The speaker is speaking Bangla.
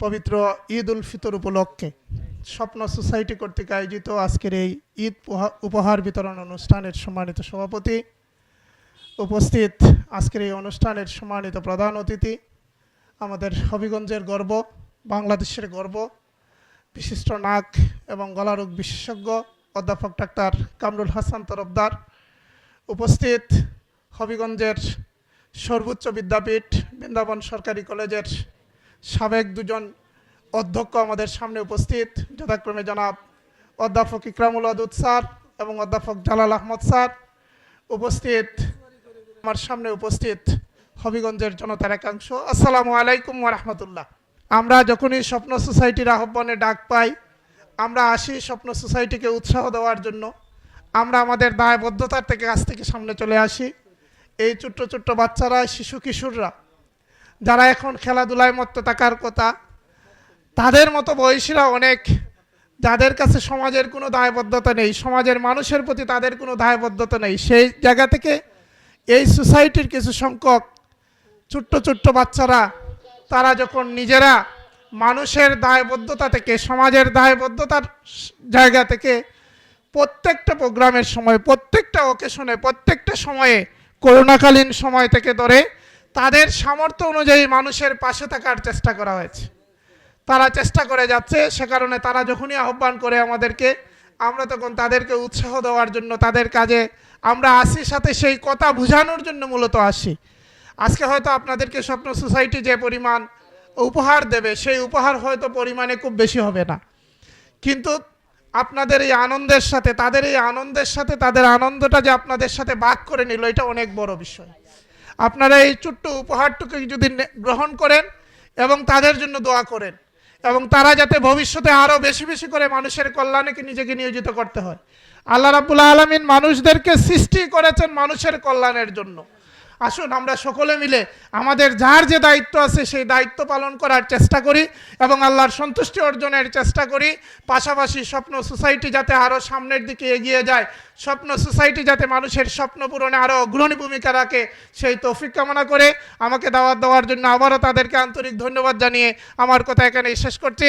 পবিত্র ঈদ উল ফিতর উপলক্ষে স্বপ্ন সোসাইটি কর্তৃক আয়োজিত আজকের এই ঈদ উপহার বিতরণ অনুষ্ঠানের সম্মানিত সভাপতি, উপস্থিত আজকের এই অনুষ্ঠানের সম্মানিত প্রধান অতিথি, আমাদের হবিগঞ্জের গর্ব, বাংলাদেশের গর্ব, বিশিষ্ট নাক এবং গলারোগ বিশেষজ্ঞ অধ্যাপক ডাক্তার কামরুল হাসান তরফদার, উপস্থিত হবিগঞ্জের সর্বোচ্চ বিদ্যাপীঠ বৃন্দাবন সরকারি কলেজের সাবেক দুজন অধ্যক্ষ আমাদের সামনে উপস্থিত, যথাক্রমে জনাব অধ্যাপক ইকরামুল ওয়াদুদ স্যার এবং অধ্যাপক জালাল আহমদ স্যার, উপস্থিত আমার সামনে উপস্থিত হবিগঞ্জের জনতার একাংশ। আসসালামু আলাইকুম ওয়া রাহমাতুল্লাহ। আমরা যখনই স্বপ্ন সোসাইটির আহ্বানে ডাক পাই, আমরা আসি স্বপ্ন সোসাইটিকে উৎসাহ দেওয়ার জন্য। আমরা আমাদের দায়বদ্ধতার থেকে কাছ থেকে সামনে চলে আসি। এই ছোট্ট ছোট্ট বাচ্চারা, শিশু কিশোররা যারা এখন খেলাধুলায় মত্ত থাকার কথা, তাদের মতো বয়সীরা অনেক, যাদের কাছে সমাজের কোনো দায়বদ্ধতা নেই, সমাজের মানুষের প্রতি তাদের কোনো দায়বদ্ধতা নেই, সেই জায়গা থেকে এই সোসাইটির কিছু সংখ্যক ছোট্ট ছোট্ট বাচ্চারা, তারা যখন নিজেরা মানুষের দায়বদ্ধতা থেকে, সমাজের দায়বদ্ধতার জায়গা থেকে প্রত্যেকটা প্রোগ্রামের সময়, প্রত্যেকটা অকেশনে, প্রত্যেকটা সময়ে, করোনাকালীন সময় থেকে ধরে তাদের সামর্থ্য অনুযায়ী মানুষের পাশে থাকার চেষ্টা করা হয়েছে। তারা চেষ্টা করে যাচ্ছে, সে কারণে তারা যখনই আহ্বান করে আমাদেরকে, আমরা তখন তাদেরকে উৎসাহ দেওয়ার জন্য, তাদের কাজে আমরা আসি, সাথে সেই কথা বোঝানোর জন্য মূলত আসি। আজকে হয়তো আপনাদেরকে স্বপ্ন সোসাইটি যে পরিমাণ উপহার দেবে, সেই উপহার হয়তো পরিমাণে খুব বেশি হবে না, কিন্তু আপনাদের এই আনন্দের সাথে, তাদের এই আনন্দের সাথে, তাদের আনন্দটা যে আপনাদের সাথে ভাগ করে নিল, এটা অনেক বড় বিষয়। আপনারা এই ছোট্ট উপহারটুকু যদি গ্রহণ করেন এবং তাদের জন্য দোয়া করেন, এবং তারা যাতে ভবিষ্যতে আরও বেশি বেশি করে মানুষের কল্যাণে নিজেকে নিয়োজিত করতে হয়। আল্লাহ রাব্বুল আলামিন মানুষদেরকে সৃষ্টি করেছেন মানুষের কল্যাণের জন্য। আসুন আমরা সকলে মিলে আমাদের যার যে দায়িত্ব আছে সেই দায়িত্ব পালন করার চেষ্টা করি এবং আল্লাহর সন্তুষ্টি অর্জনের চেষ্টা করি। পাশাপাশি স্বপ্ন সোসাইটি যাতে আরও সামনের দিকে এগিয়ে যায়, স্বপ্ন সোসাইটি যাতে মানুষের স্বপ্ন পূরণে আরও অগ্রণী ভূমিকা রাখে, সেই তৌফিক কামনা করে আমাকে দাওয়াত দেওয়ার জন্য আবারও তাদেরকে আন্তরিক ধন্যবাদ জানিয়ে আমার কথা এখানেই শেষ করছি।